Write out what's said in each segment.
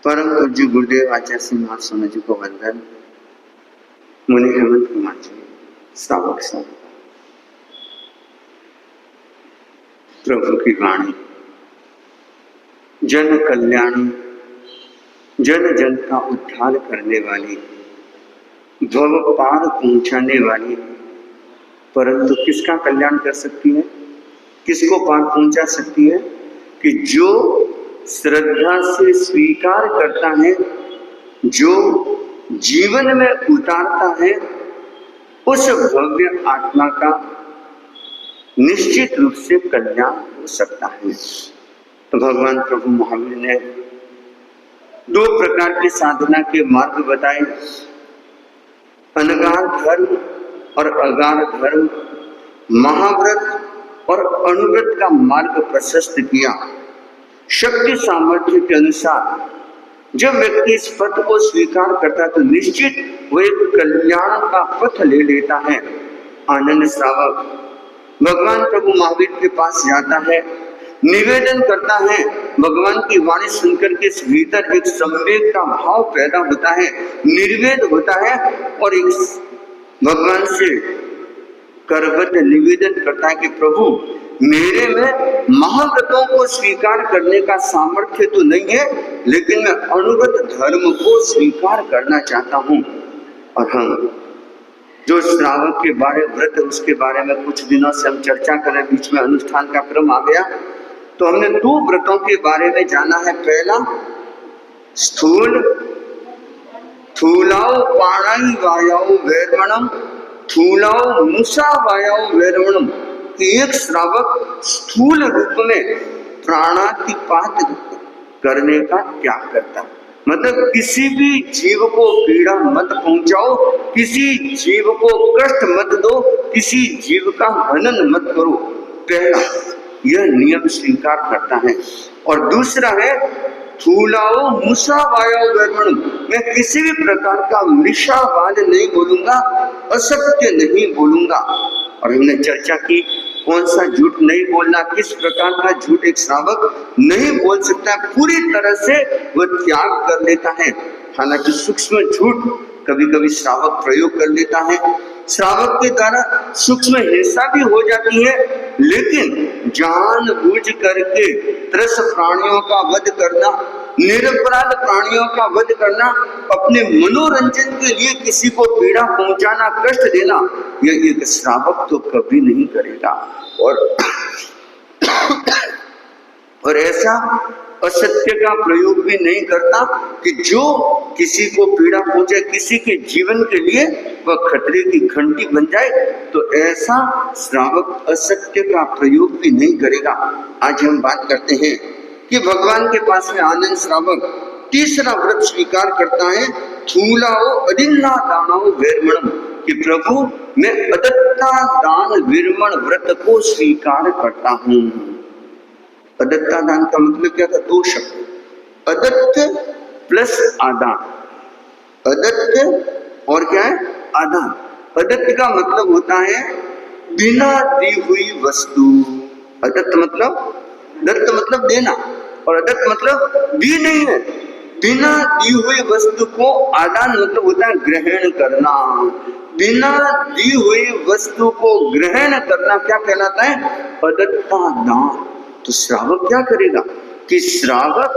परम पूज्य गुरुदेव आचार्य श्री महाराज स्वामी जी को वंदन। मुनि हेमंत कुमार जी, श्रावक सब प्रभु की वाणी जन कल्याणी, जन जन का उद्धार करने वाली, भव पार पहुंचाने वाली, परंतु किसका कल्याण कर सकती है, किसको पार पहुंचा सकती है? कि जो श्रद्धा से स्वीकार करता है, जो जीवन में उतारता है, उस भव्य आत्मा का निश्चित रूप से कल्याण हो सकता है। तो भगवान प्रभु महावीर ने दो प्रकार के साधना के मार्ग बताए, अनगार धर्म और अगार धर्म, महाव्रत और अनुव्रत का मार्ग प्रशस्त किया। शक्ति सामर्थ्य के अनुसार जब व्यक्ति इस पथ को स्वीकार करता है तो निश्चित वह एक कल्याण का पथ ले लेता है। आनंद श्रावक भगवान प्रभु महावीर के पास जाता है, निवेदन करता है, भगवान की वाणी सुनकर के भीतर एक संवेग का भाव पैदा होता है, निर्वेद होता है और एक भगवान से करबद्ध निवेदन करता है कि प्रभु मेरे में महाव्रतों को स्वीकार करने का सामर्थ्य तो नहीं है, लेकिन मैं अनुव्रत धर्म को स्वीकार करना चाहता हूँ। और हम जो श्रावक के बारे व्रत उसके बारे में कुछ दिनों से हम चर्चा कर रहे हैं, बीच में अनुष्ठान का क्रम आ गया तो हमने दो व्रतों के बारे में जाना है। पहला स्थूल, थूलाओ पाणाई वायाओ वैरमणम, थूलाओ मुसा वायाओ वैरमणम। एक श्रावक स्थूल रूप में प्राणातिपात करने का त्याग करता, मतलब किसी भी जीव को पीड़ा मत पहुंचाओ, किसी जीव को कष्ट मत दो, किसी जीव का हनन मत करो। पहला यह नियम स्वीकार करता है। और दूसरा है थूलाओ मुसा वायाओ वैरमणम, मैं किसी भी प्रकार का मृषावाद नहीं बोलूंगा, असत्य नहीं बोलूंगा। और हमने चर्चा की कौन सा झूठ नहीं बोलना, किस प्रकार का झूठ एक श्रावक नहीं बोल सकता है, पूरी तरह से वह त्याग कर लेता है। हालांकि सूक्ष्म झूठ कभी कभी श्रावक प्रयोग कर लेता है, श्रावक के द्वारा सूक्ष्म हिंसा भी हो जाती है, लेकिन जानबूझ करके त्रस प्राणियों का वध करना, निरपराध प्राणियों का वध करना, अपने मनोरंजन के लिए किसी को पीड़ा पहुंचाना, कष्ट देना, यह एक श्रावक तो कभी नहीं करेगा। और ऐसा असत्य का प्रयोग भी नहीं करता कि जो किसी को पीड़ा पहुंचे, किसी के जीवन के लिए वह खतरे की घंटी बन जाए, तो ऐसा श्रावक असत्य का प्रयोग भी नहीं करेगा। आज हम बात करते हैं कि भगवान के पास में आनंद श्रावक तीसरा व्रत स्वीकार करता है, थूलाओ अदिन्ना दानाओ वैरमणम, कि प्रभु मैं अदत्ता दान विरमण व्रत को स्वीकार करता हूँ। अदत्ता दान का मतलब क्या था? दो शब्द, अदत्त प्लस आदान। अदत्त और क्या है? आदान। अदत्त का मतलब होता है बिना दी हुई वस्तु। अदत्त मतलब, दत्त मतलब देना, और अदत्त मतलब दी नहीं है, बिना दी हुई वस्तु को आदान मतलब होता है ग्रहण करना। बिना दी हुई वस्तु को ग्रहण करना क्या कहलाता है? अदत्ता दान। तो श्रावक क्या करेगा कि श्रावक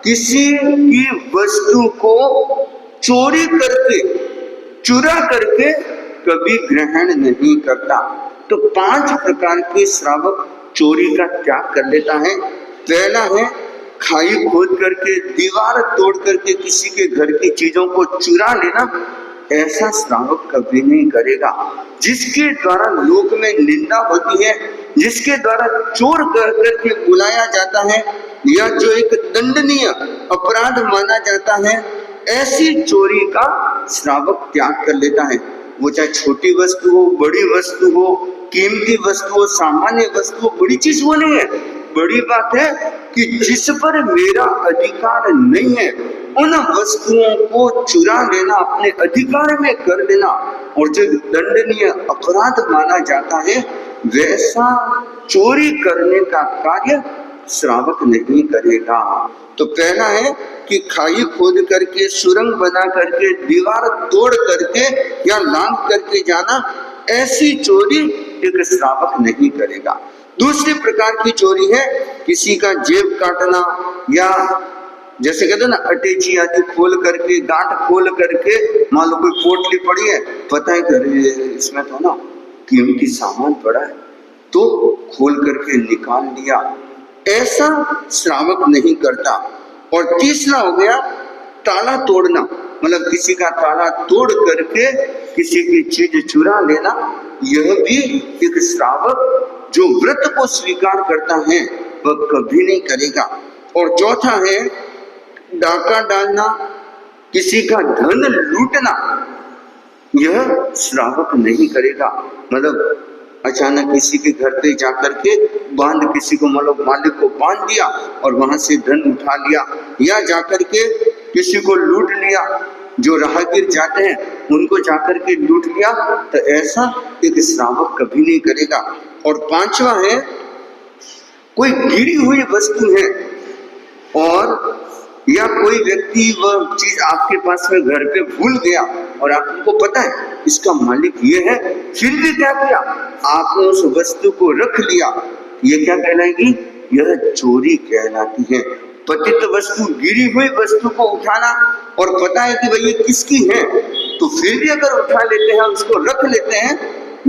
किसी की वस्तु को चोरी करके, चुरा करके कभी ग्रहण नहीं करता। तो 5 प्रकार के श्रावक चोरी का त्याग कर लेता है। पहला है खाई खोद करके, दीवार तोड़ करके किसी के घर की चीजों को चुरा लेना, ऐसा श्रावक कभी नहीं करेगा। जिसके द्वारा लोक में निंदा होती है, जिसके द्वारा चोर कर करके बुलाया जाता है, या जो एक दंडनीय अपराध माना जाता है, ऐसी चोरी का श्रावक त्याग कर लेता है। वो चाहे छोटी वस्तु हो, बड़ी वस्तु हो, कीमती वस्तु हो, सामान्य वस्तु हो, बड़ी चीज वो नहीं है। बड़ी बात है कि जिस पर मेरा अधिकार नहीं है, उन वस्तुओं को चुरा लेना, अपने अधिकार में कर देना, और जो दंडनीय अपराध माना जाता है, वैसा चोरी करने का कार्य श्रावक नहीं करेगा। तो पहला है कि खाई खोद करके, सुरंग बना करके, दीवार तोड़ करके या लांघ करके जाना, ऐसी चोरी एक श्रावक नहीं करेगा। दूसरी प्रकार की चोरी है किसी का जेब काटना, या जैसे कहते हैं ना अटैची आदि खोल करके, गांठ खोल करके, मान लो कोई पोटली पड़ी है, पता है कि इसमें तो ना कीमती सामान पड़ा है, तो खोल करके निकाल लिया, ऐसा श्रावक नहीं करता। और तीसरा हो गया ताला तोड़ना, मतलब किसी का ताला तोड़ करके किसी की चीज चुरा लेना, यह भी एक श्रावक जो व्रत को स्वीकार करता है वह कभी नहीं करेगा। और चौथा है डाका डालना, किसी का धन लूटना, यह श्रावक नहीं करेगा। मतलब अचानक किसी के घर पे जाकर के बांध, किसी को मतलब मालिक को बांध दिया और वहां से धन उठा लिया, या जाकर के किसी को लूट लिया, जो राहगीर जाते हैं उनको जाकर के लूट लिया, तो ऐसा एक श्रावक कभी नहीं करेगा। और पांचवा है कोई गिरी हुई वस्तु है और या कोई व्यक्ति वह चीज आपके पास में घर पे भूल गया और आपको पता है इसका मालिक ये है, फिर भी क्या किया आपने उस वस्तु को रख लिया, ये क्या कहलाएगी? यह चोरी कहलाती है। पतित वस्तु, गिरी हुई वस्तु को उठाना और पता है कि भाई ये किसकी है, तो फिर भी अगर उठा लेते हैं, उसको रख लेते हैं,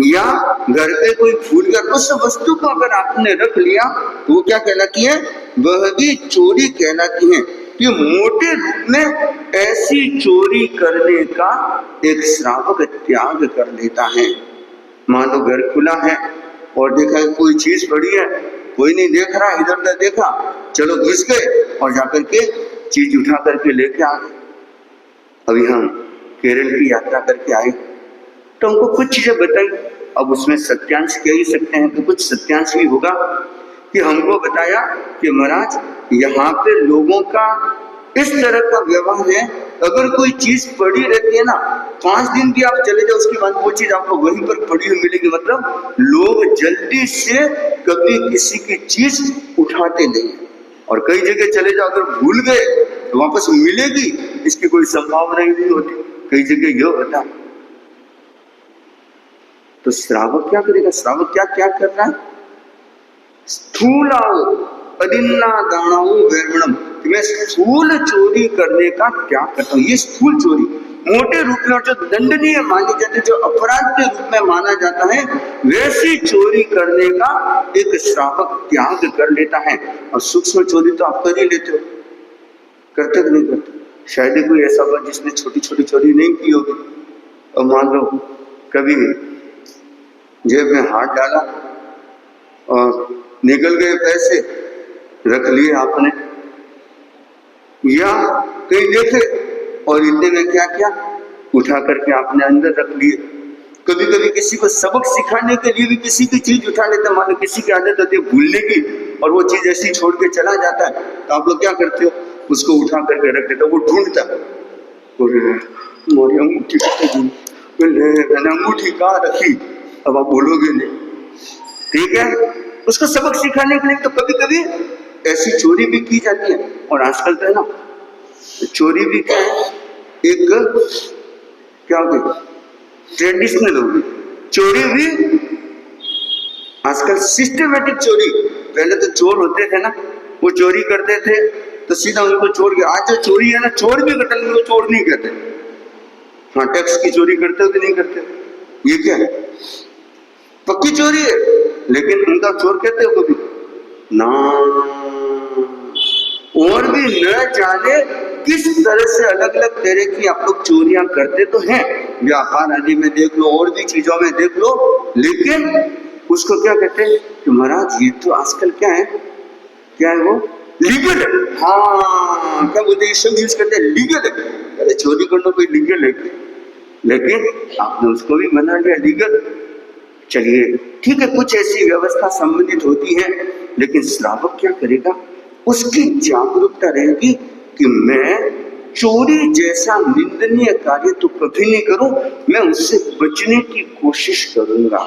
या घर पे कोई भूल कर उस वस्तु को अगर आपने रख लिया तो वो क्या कहलाती है? वह भी चोरी कहलाती है। कि मोटे रूप में ऐसी चोरी करने का एक श्रावक त्याग कर लेता है। मान लो घर खुला है और देखा कोई चीज पड़ी है, कोई नहीं देख रहा, इधर उधर देखा, चलो घुस गए और जाकर के चीज उठा करके लेके आ गए। अभी हम केरल की यात्रा करके आए तो हमको कुछ चीजें बताई, अब उसमें सत्यांश कह ही सकते हैं, तो कुछ सत्यांश भी होगा कि हमको बताया कि महाराज यहाँ पे लोगों का इस तरह का व्यवहार है, अगर कोई चीज पड़ी रहती है ना, 5 दिन भी आप चले जाओ उसके बाद वो चीज आपको वहीं पर पड़ी हुई मिलेगी। मतलब लोग जल्दी से कभी किसी की चीज उठाते नहीं, और कई जगह चले जाओ अगर भूल गए तो वापस मिलेगी इसकी कोई संभावना ही नहीं होती, कई जगह यह होता है। तो श्रावक क्या करेगा? श्रावक क्या क्या कर रहा है? स्थूलाओ अदिन्ना दानाओ वैरणम, मैं स्थूल चोरी करने का क्या करता हूँ। ये स्थूल चोरी मोटे रूप में जो दंडनीय मानी जाती है, जो अपराध के रूप में माना जाता है, वैसी चोरी करने का एक श्रावक त्याग कर लेता है। और सूक्ष्म चोरी तो आप कर ही लेते हो, करते कि नहीं करते? शायद ही कोई ऐसा हुआ जिसने छोटी छोटी चोरी नहीं की होगी। और मान लो कभी जेब में हाथ डाला और निकल गए पैसे, रख लिए आपने, या कहीं देखे और इतने में क्या क्या उठा करके आपने अंदर रख लिए। कभी कभी किसी को सबक सिखाने के लिए भी किसी की चीज उठा लेते हैं। मान लो किसी की आदत होती है भूलने की और वो चीज ऐसी छोड़ के चला जाता है, तो आप लोग क्या करते हो? उसको उठा करके रख देते हो, वो ढूंढता मोरी अंगूठी, मैंने अंगूठी कहाँ रखी, अब आप बोलोगे नहीं, ठीक है। उसको सबक सिखाने के लिए तो कभी कभी ऐसी चोरी भी की जाती है। और आजकल तो है ना, चोरी भी क्या है, एक क्या हो गई, ट्रेडिशनल हो गई चोरी भी आजकल, सिस्टमेटिक चोरी। पहले तो चोर होते थे ना, वो चोरी करते थे तो सीधा उनको चोर गया। आज जो चोरी है ना, चोर भी करते हैं, उनको चोर नहीं कहते। हाँ, टैक्स की चोरी करते हो कि नहीं करते? ये क्या है? पक्की चोरी है, लेकिन उनका चोर कहते हो कभी ना। और भी न जाने किस तरह से अलग अलग तरह की आप लोग चोरियां करते तो हैं, व्यापार आदि में देख लो, और भी चीजों में देख लो, लेकिन उसको क्या कहते हैं कि महाराज ये तो आजकल क्या है, क्या है वो, लीगल है। हाँ, क्या बोलते हैं, शब्द यूज करते हैं, लीगल है। अरे चोरी करना कोई लीगल है, लेकिन आपने उसको भी बना लिया लीगल। चलिए ठीक है, कुछ ऐसी व्यवस्था संबंधित होती है, लेकिन श्रावक क्या करेगा? उसकी जागरूकता रहेगी कि मैं चोरी जैसा निंदनीय कार्य तो कभी नहीं करूं, मैं उससे बचने की कोशिश करूंगा।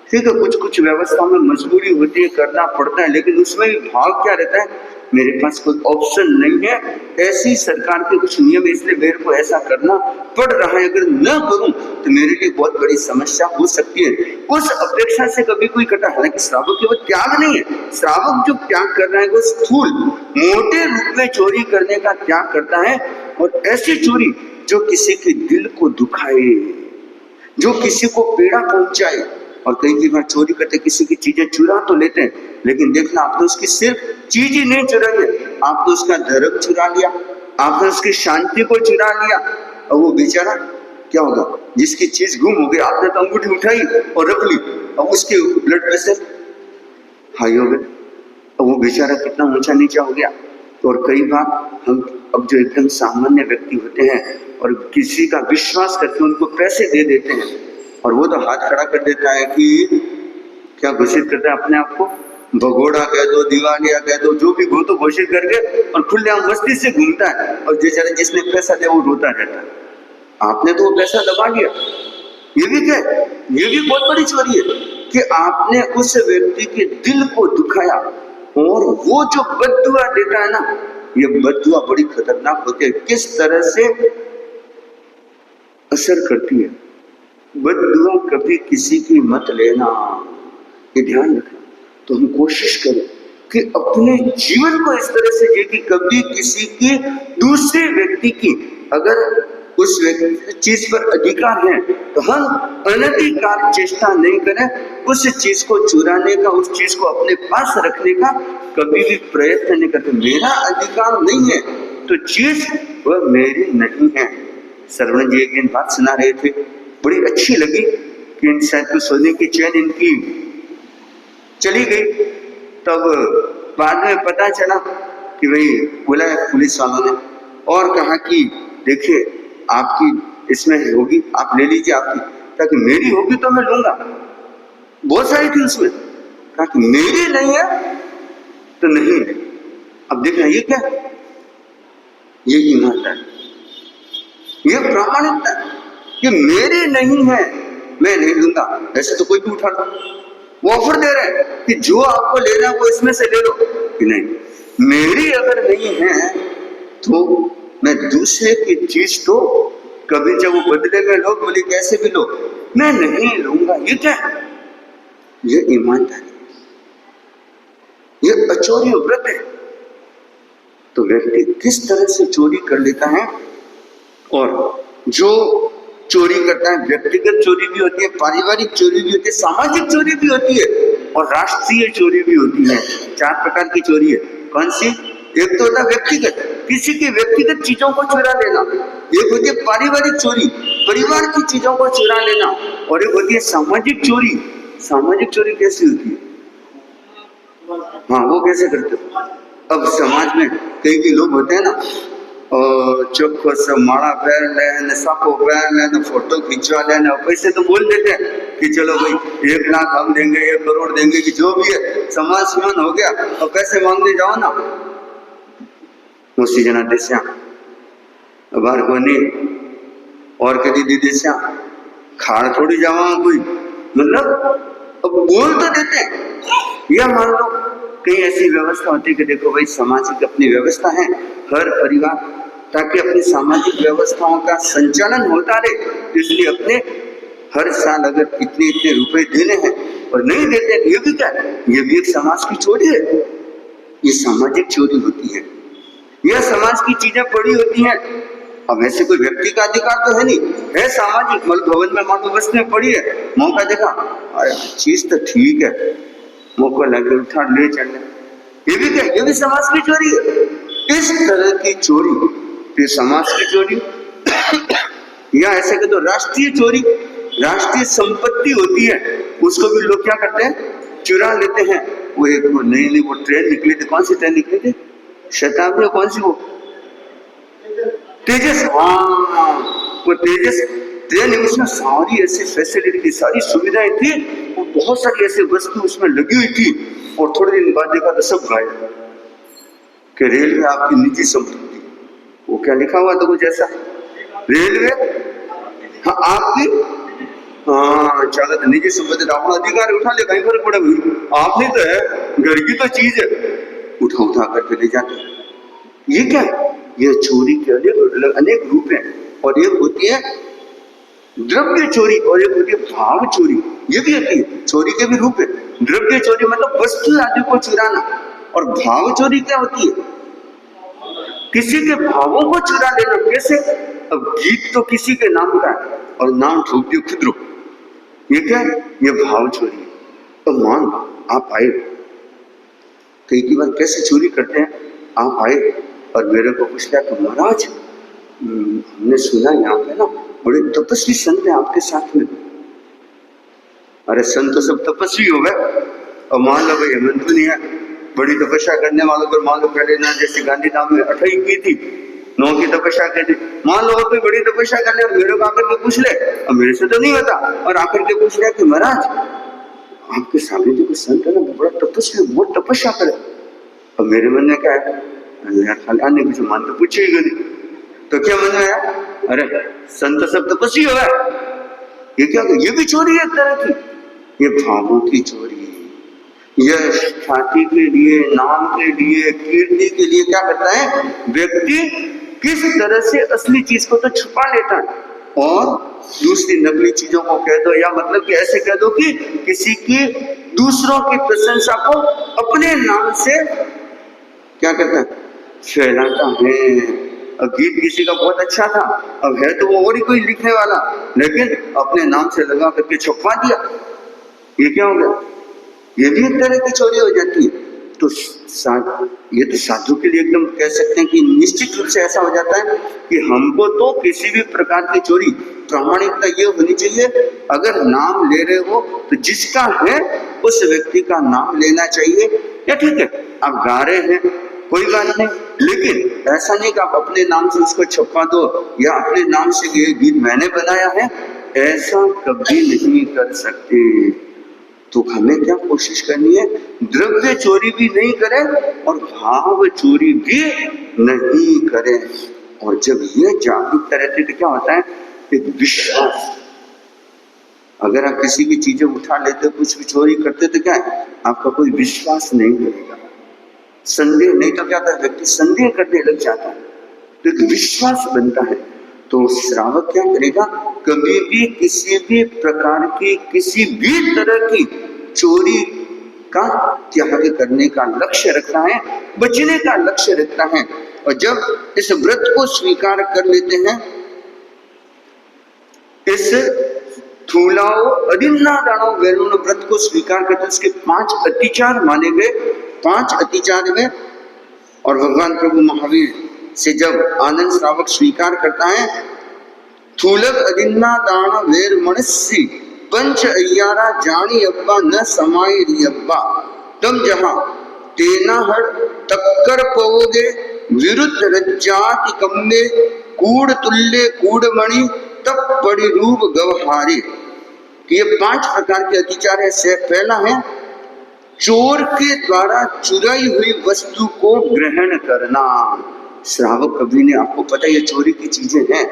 ठीक है, कुछ कुछ व्यवस्था में मजबूरी होती है, करना पड़ता है, लेकिन उसमें भी भाव क्या रहता है, मेरे पास कोई ऑप्शन नहीं है, ऐसी सरकार के कुछ नियम है, इसलिए मेरे को ऐसा करना पड़ रहा है, अगर न करूं तो मेरे लिए बहुत बड़ी समस्या हो सकती है। उस अपेक्षा से कभी कोई करता, हालांकि श्रावक के वो त्याग नहीं है, श्रावक जो त्याग कर रहा है वो स्थूल मोटे रूप में चोरी करने का त्याग करता है, और ऐसी चोरी जो किसी के दिल को दुखाए, जो किसी को पीड़ा पहुंचाए। और कई बार चोरी करते किसी की चीजें चुरा तो लेते हैं, लेकिन देखना आपने उसकी सिर्फ चीज ही नहीं चुराई है, आपने उसका धर्म चुरा लिया, आपने उसकी शांति को चुरा लिया, और वो बेचारा क्या होगा, जिसकी चीज गुम हो गई, आपने तो अंगूठी उठाई और रख ली, और उसके ब्लड प्रेशर हाई हो गए, और वो बेचारा कितना ऊंचा नीचा हो गया। तो और कई बार हम अब जो एकदम सामान्य व्यक्ति होते हैं और किसी का विश्वास करके उनको पैसे दे देते हैं, और वो तो हाथ खड़ा कर देता है कि क्या घोषित करता है अपने आप को, भगोड़ा कह दो, दिवालिया कह दो, जो भी हो तो घोषित करके, और खुलेआम मस्ती से घूमता है, और बेचारा जिसने पैसा दिया वो रोता रहता है। आपने तो वो पैसा दबा लिया। ये भी क्या है, ये भी बहुत बड़ी चोरी है कि आपने उस व्यक्ति के दिल को दुखाया, और वो जो बद्दुआ देता है ना, ये बद्दुआ बड़ी खतरनाक होती है, किस तरह से असर करती है। बद्दुआ कभी किसी की मत लेना, ये ध्यान रखना। तो हम कोशिश करें कि अपने जीवन को इस तरह से जिए कि कभी किसी की, दूसरे व्यक्ति की अगर उस चीज पर अधिकार है तो हम अनधिकार चेष्टा नहीं करें, उस चीज को चुराने का, उस चीज को अपने पास रखने का कभी भी प्रयत्न नहीं करते। मेरा अधिकार नहीं है तो चीज वह मेरी नहीं है। सरवण जी एक दिन बात सुना रहे थे, बड़ी अच्छी लगी कि इन शायद तो सोने की चैन इनकी चली गई, तब बाद में पता चला कि भाई बोला पुलिस वालों ने और कहा कि देखिए आपकी इसमें होगी, आप ले लीजिए आपकी, ताकि मेरी होगी तो मैं लूंगा। बहुत सारी थी उसमें, कहा कि मेरी नहीं है तो नहीं है। अब देखना ये क्या, ये ईमानदारी, ये प्रामाणिकता, ये मेरी नहीं है मैं नहीं लूंगा। ऐसे तो कोई भी उठा लो, वो ऑफर दे रहे हैं कि जो आपको लेना वो इसमें से ले लो, कि नहीं मेरी अगर नहीं है तो मैं दूसरे की चीज तो कभी जब वो बदले में लो, बोले कैसे भी लो, मैं नहीं लूंगा। ये क्या है, ये ईमानदारी, ये अचोरी व्रत है। तो व्यक्ति किस तरह से चोरी कर लेता है, और जो चोरी करता है, व्यक्तिगत चोरी भी होती है, पारिवारिक चोरी भी होती है, सामाजिक चोरी भी होती है, और राष्ट्रीय चोरी भी होती है। 4 प्रकार की चोरी है। कौन सी? एक तो होता है व्यक्तिगत, किसी की व्यक्तिगत चीजों को चुरा लेना, एक होती है पारिवारिक चोरी, परिवार की चीजों को चुरा लेना, और एक होती है सामाजिक चोरी। सामाजिक चोरी कैसी होती है? हाँ, वो कैसे करते हो? अब समाज में कई लोग होते हैं ना, चोखो से माड़ा पहन ले, सापो पहन ले, फोटो खिंचवा लेना, पैसे तो बोल देते हैं कि चलो भाई 1 लाख हम देंगे, 1 करोड़ देंगे, कि जो भी है समाज स्मरण हो गया, और पैसे मांगने जाओ ना उसी जना देश्या बाहर को नहीं, और कभी दी देश्या खाड़ थोड़ी जावा कोई, मतलब अब बोल तो देते हैं। या मान लो कहीं ऐसी व्यवस्था होती है कि देखो भाई सामाजिक अपनी व्यवस्था है, हर परिवार ताकि अपनी सामाजिक व्यवस्थाओं का संचालन होता रहे, इसलिए अपने हर साल अगर इतने रुपए देने हैं और नहीं देते, ये भी क्या है, ये भी एक समाज की चोरी है। ये सामाजिक चोरी होती है, यह समाज की चीजें पड़ी होती हैं। अब ऐसे कोई व्यक्ति का अधिकार तो है नहीं, है सामाजिक। मल भवन में मान लो वस्तु में पड़ी है, मौका देखा, चीज तो ठीक है, मौका लगे उठा ले चलने, ये भी क्या, ये भी समाज की चोरी है। इस तरह की चोरी, ये समाज की चोरी, या ऐसे कह दो राष्ट्रीय चोरी, राष्ट्रीय संपत्ति होती है, उसको भी लोग क्या करते हैं, चुरा लेते हैं। वो एक वो नई वो ट्रेन निकली थी, कौन सी ट्रेन निकली थी, शताब्दी, कौन सी वो तेजस, हाँ वो तेजस ट्रेन, उसमें सारी ऐसी फैसिलिटी थी, सारी सुविधाएं थी, और बहुत सारी ऐसी वस्तु उसमें लगी हुई थी, और थोड़े दिन बाद देखा तो सब गायब, कि रेलवे आपकी निजी संपत्ति। वो क्या लिखा हुआ था कुछ ऐसा, रेलवे हाँ आपकी, हाँ चालत निजी संबंधित अपना अधिकार उठा ले, कहीं फर्क पड़े भाई, आपने तो है, घर की तो चीज है, उठा उठा करके ले जाते। ये क्या है? ये चोरी के अनेक रूप हैं। और एक होती है द्रव्य चोरी और एक होती है भाव चोरी। ये भी होती है, चोरी के भी रूप है। द्रव्य चोरी मतलब वस्तु आदि को चुराना, और भाव चोरी क्या होती है? किसी के भावों को चुरा लेना। कैसे? अब गीत तो किसी के नाम का है और नाम ठोक दियो खुद। ये क्या है? ये भाव चोरी है। तो मान आप आए, कई की बार कैसे चोरी करते हैं, आप आए और मेरे को पूछ लिया कि महाराज हमने सुना यहाँ पे ना बड़े तपस्वी संत है आपके साथ में। अरे संत तो सब तपस्वी हो गए, और मान लो भाई हेमंत नहीं है, बड़ी तपस्या करने वालों पर मान लो पहले ना जैसे गांधी नाम में 28 की थी, 9 की तपस्या की थी, मान लो कोई बड़ी तपस्या कर ले और मेरे को आकर के पूछ ले, और मेरे से तो नहीं होता, और आकर के पूछ लिया कि महाराज आपके सामने जो संत है ना बड़ा तपस्वी, बहुत तपस्या करे। और मेरे मन में क्या है, खाली कुछ मान तो पूछेगा नहीं, तो क्या मन में आया, अरे संत सब तपस्वी हो गए। ये क्या? ये भी चोरी है एक तरह की, ये भावों की चोरी। यह ख्याति के लिए, नाम के लिए, कीर्ति के लिए क्या करता है व्यक्ति, किस तरह से असली चीज को तो छुपा लेता है और दूसरी नकली चीजों को कह दो, या मतलब कि ऐसे कह दो कि किसी की दूसरों की प्रशंसा को अपने नाम से क्या करता है, फैलाता है। अब गीत किसी का बहुत अच्छा था, अब है तो वो और ही कोई लिखने वाला, लेकिन अपने नाम से लगा करके छुपा दिया। ये क्या हो गया? ये भी एक तरह की चोरी हो जाती है। तो ये तो साधु के लिए एकदम कह सकते हैं कि निश्चित रूप से ऐसा हो जाता है कि हमको तो किसी भी प्रकार की चोरी, प्रामाणिकता ये होनी चाहिए, अगर नाम ले रहे हो तो जिसका है उस व्यक्ति का नाम लेना चाहिए। या ठीक है आप गा रहे हैं कोई बात नहीं, लेकिन ऐसा नहीं कि आप अपने नाम से उसको छपवा दो, या अपने नाम से ये गीत मैंने बनाया है, ऐसा कभी नहीं कर सकते। तो हमें क्या कोशिश करनी है, द्रव्य चोरी भी नहीं करें और भाव चोरी भी नहीं करें। और जब ये जागरूकता रहती है तो क्या होता है, एक विश्वास। अगर आप किसी की चीजें उठा लेते, कुछ भी चोरी करते, तो क्या है, आपका कोई विश्वास नहीं करेगा, संदेह। नहीं तो क्या होता है, व्यक्ति संदेह करने लग जाता है, तो एक विश्वास बनता है। तो श्रावक क्या करेगा, कभी भी किसी भी प्रकार की, किसी भी तरह की चोरी का त्याग करने का लक्ष्य रखता है, बचने का लक्ष्य रखता है। और जब इस व्रत को स्वीकार कर लेते हैं, इस थूलाओ अदिन्नादानो वैरुण व्रत को स्वीकार करते, उसके 5 अतिचार माने गए, 5 अतिचार में। और भगवान प्रभु महावीर से जब आनंद श्रावक स्वीकार करता है, थूलक अदिन्ना दान वेर मणस्य पंच अय्यारा जानी अब्बा न समाय अब्बा, तम जहां तेना हर तक्कर पवोगे विरुद्ध रज्जाति कम्मे कूड़ तुल्य कूड़मणि तब पड़ी रूप गवहारे। ये 5 प्रकार के अतिचार है। पहला है चोर के द्वारा चुराई हुई वस्तु को ग्रहण करना। श्रावक कभी नहीं, आपको पता है ये चोरी की चीजें हैं,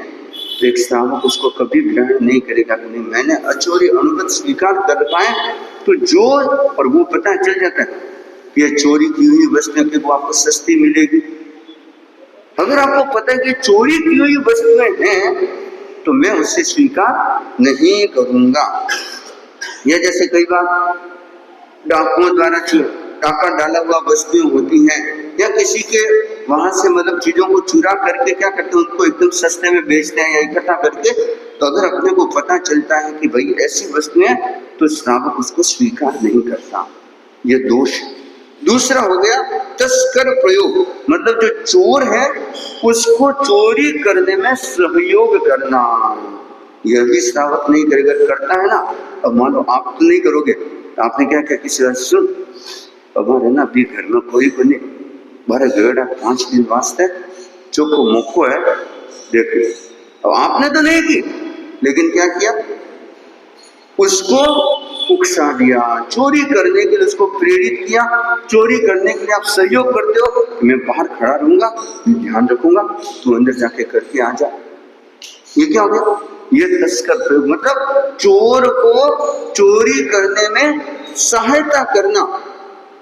तो एक श्रावक उसको कभी ग्रहण नहीं करेगा कि नहीं मैंने अचोरी अनुभव स्वीकार कर पाए, तो जो और वो पता चल जाता है कि ये चोरी की हुई वस्तुएं कि वो आपको सस्ती मिलेगी। अगर आपको पता है कि चोरी की हुई वस्तुएं हैं तो मैं उससे स्वीकार नहीं करूंगा। यह जैसे कई बार डाकुओं द्वारा डाका डाला हुआ वस्तुएं होती हैं, या किसी के वहां से मतलब चीजों को चुरा करके क्या करते हैं, उनको एकदम सस्ते में बेचते हैं या इकट्ठा करके। तो अगर अपने को पता चलता है कि भाई ऐसी वस्तुएं, तो श्रावक उसको स्वीकार नहीं करता, ये दोष। दूसरा हो गया तस्कर प्रयोग, मतलब जो चोर है उसको चोरी करने में सहयोग करना, यह भी श्रावक नहीं करेगा। करता है ना, अब मान लो आप तो नहीं करोगे, आपने क्या किया, किसी सुन हमारे ना अभी घर में कोई बने बारे गड़ा 5 दिन वास्ते चोको मौको है, देखिए। अब आपने तो नहीं की, लेकिन क्या किया, उसको उकसा दिया, चोरी करने के लिए उसको प्रेरित किया। चोरी करने के लिए आप सहयोग करते हो, मैं बाहर खड़ा रहूंगा, मैं ध्यान रखूंगा, तू अंदर जाके करके आ जा। ये क्या हो गया, ये तस्कर प्रयोग मतलब चोर को चोरी करने में सहायता करना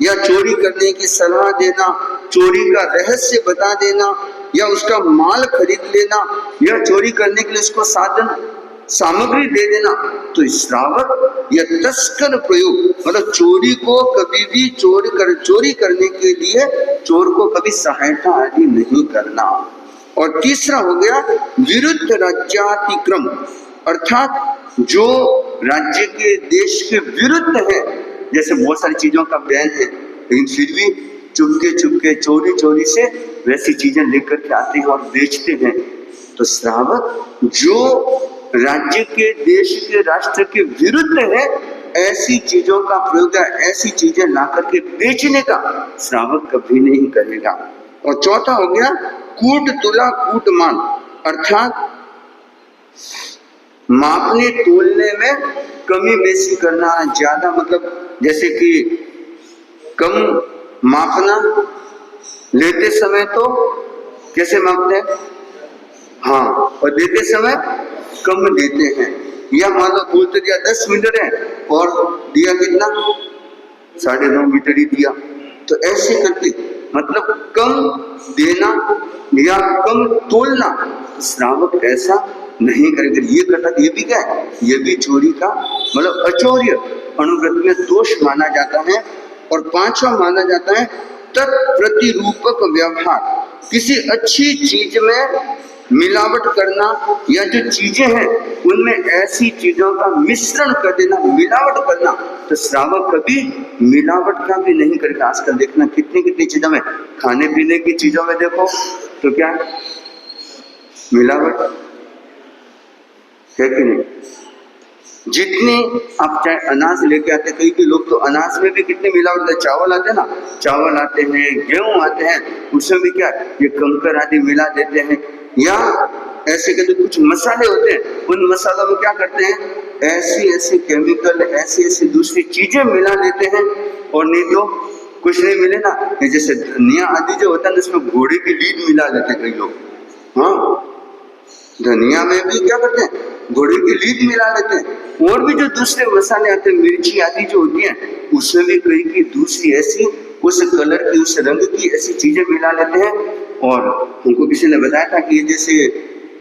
या चोरी करने की सलाह देना, चोरी का रहस्य बता देना या उसका माल खरीद लेना या चोरी करने के लिए उसको साधन सामग्री दे देना। तो श्रावक या तस्कर प्रयोग मतलब चोरी को कभी भी चोरी करने के लिए चोर को कभी सहायता आदि नहीं करना। और तीसरा हो गया विरुद्ध राज्यातिक्रम, अर्थात जो राज्य के देश के विरुद्ध है, जैसे बहुत सारी चीजों का बैन है लेकिन फिर भी चुपके चोरी से वैसी चीजें लेकर के आते हैं और बेचते हैं। तो श्रावक जो राज्य के देश के राष्ट्र के विरुद्ध है ऐसी चीजों का प्रयोग, ऐसी चीजें ला करके बेचने का श्रावक कभी नहीं करेगा। और चौथा हो गया कूट तुला कूट मान, अर्थात मापने तोलने में कमी बेसी करना, ज्यादा मतलब जैसे कि कम मापना, लेते समय तो कैसे मापते हैं, हाँ, और देते समय कम देते हैं। या मान लो बोलते दिया 10 मीटर है और दिया कितना 9.5 मीटर ही दिया, तो ऐसे करके मतलब कम देना या कम तोलना, श्रावक ऐसा नहीं करेंगे। ये करता ये भी क्या है, ये भी चोरी का मतलब अचौर्य अनुव्रत में दोष माना जाता है। और पांचवा माना जाता है तत्प्रतिरूपक व्यवहार, किसी अच्छी चीज में मिलावट करना या जो चीजें हैं उनमें ऐसी चीजों का मिश्रण कर देना, मिलावट करना। तो श्रावक कभी मिलावट का भी नहीं करेगा। आजकल देखना कितनी चीजों में, खाने पीने की चीजों में देखो तो क्या मिलावट है कि नहीं। जितने आप चाहे अनाज लेके आते, कई लोग तो अनाज में भी कितने मिलावट, चावल आते हैं ना, चावल आते हैं, गेहूं आते हैं, उसमें भी क्या ये कंकर आदि मिला देते हैं। या ऐसे के जो कुछ मसाले होते हैं उन मसालों में क्या करते हैं, ऐसी केमिकल, ऐसी दूसरी चीजें मिला लेते हैं। और नहीं तो कुछ नहीं मिले ना, जैसे धनिया आदि जो होता है उसमें घोड़े की लीद मिला लेते हैं कई लोग। हाँ, धनिया में भी क्या करते हैं, घोड़े की लीद मिला लेते हैं। और भी जो दूसरे मसाले आते हैं, मिर्ची आदि जो होती है उसमें भी कई की दूसरी ऐसी उस कलर की, उस रंग की ऐसी चीजें मिला लेते हैं। और हमको किसी ने बताया था कि जैसे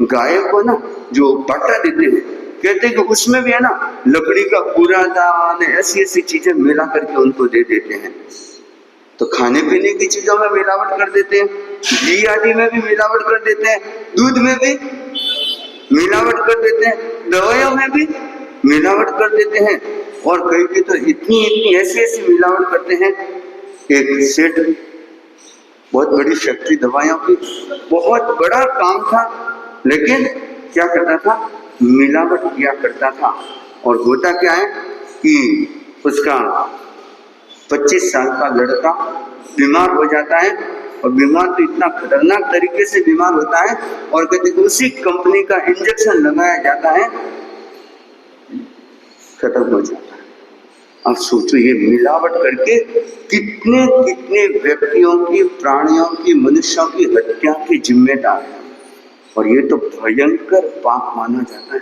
गाय को ना जो पट्टा देते हैं, कहते हैं कि उसमें भी है ना लकड़ी का कूड़ादान, ऐसी चीजें मिला करके उनको दे देते हैं। तो खाने पीने की चीजों में मिलावट कर देते हैं, घी आदि में भी मिलावट कर देते हैं, दूध में भी मिलावट कर देते हैं, दवाइयों में भी मिलावट कर देते हैं। और कई तो इतनी ऐसी मिलावट करते हैं। एक सेठ, बहुत बड़ी फैक्ट्री दवाइयों की, बहुत बड़ा काम था, लेकिन क्या करता था, मिलावट किया करता था। और होता क्या है कि उसका 25 साल का लड़का बीमार हो जाता है, और बीमार तो इतना खतरनाक तरीके से बीमार होता है, और कहते हैं उसी कंपनी का इंजेक्शन लगाया जाता है, खत्म हो जाता है। अब सोचो ये मिलावट करके कितने व्यक्तियों की, प्राणियों की, मनुष्यों की हत्या के जिम्मेदार है। और ये तो भयंकर पाप माना जाता है,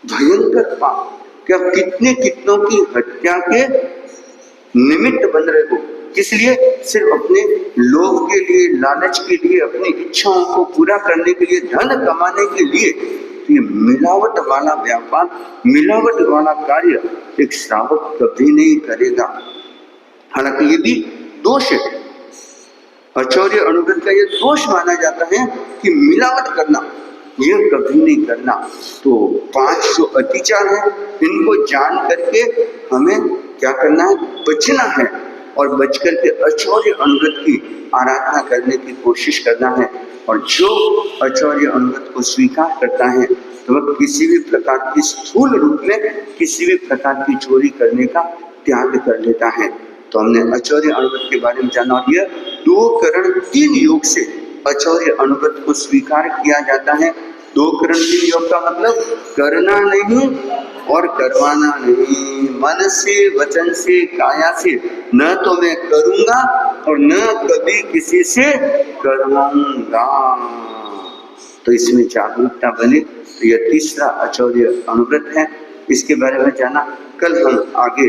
भयंकर पाप। क्या कितनों की हत्या के निमित्त बन रहे हो, किस लिए, सिर्फ अपने लोभ के लिए, लालच के लिए, अपनी इच्छाओं को पूरा करने के लिए, धन कमाने के लिए। तो ये मिलावट वाला व्यापार, मिलावट वाला कार्य एक श्रावक कभी नहीं करेगा। हालांकि ये भी दोष है, अचौर्य अनुव्रत का ये दोष माना जाता है कि मिलावट करना, ये कभी नहीं करना। तो 5 जो अतिचार है इनको जान करके हमें क्या करना है, बचना है। और बच करके अचौर्य अनुव्रत की आराधना करने की कोशिश करना है। और जो अचौर्य अनुव्रत को स्वीकार करता है तो वह किसी भी प्रकार की स्थूल रूप में किसी भी प्रकार की चोरी करने का त्याग कर लेता है। तो हमने अचौर्य अनुव्रत के बारे में जाना, और यह 2 करण 3 योग से अचौर्य अनुव्रत को स्वीकार किया जाता है। 2 करण 3 योग का मतलब करना नहीं और करवाना नहीं, मन से, वचन से, काया से। न तो मैं करूंगा और न कभी किसी से करवाऊंगा। तो इसमें जागरूकता बने। तो यह तीसरा आचौर्य अनुव्रत है, इसके बारे में जाना। कल हम आगे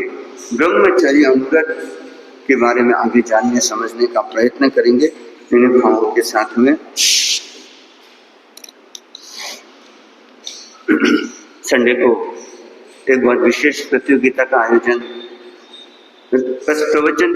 ब्रह्मचर्य अनुव्रत के बारे में आगे जानने समझने का प्रयत्न करेंगे इन भावों के साथ में। संडे को एक बहुत विशेष प्रतियोगिता का आयोजन, बस प्रवचन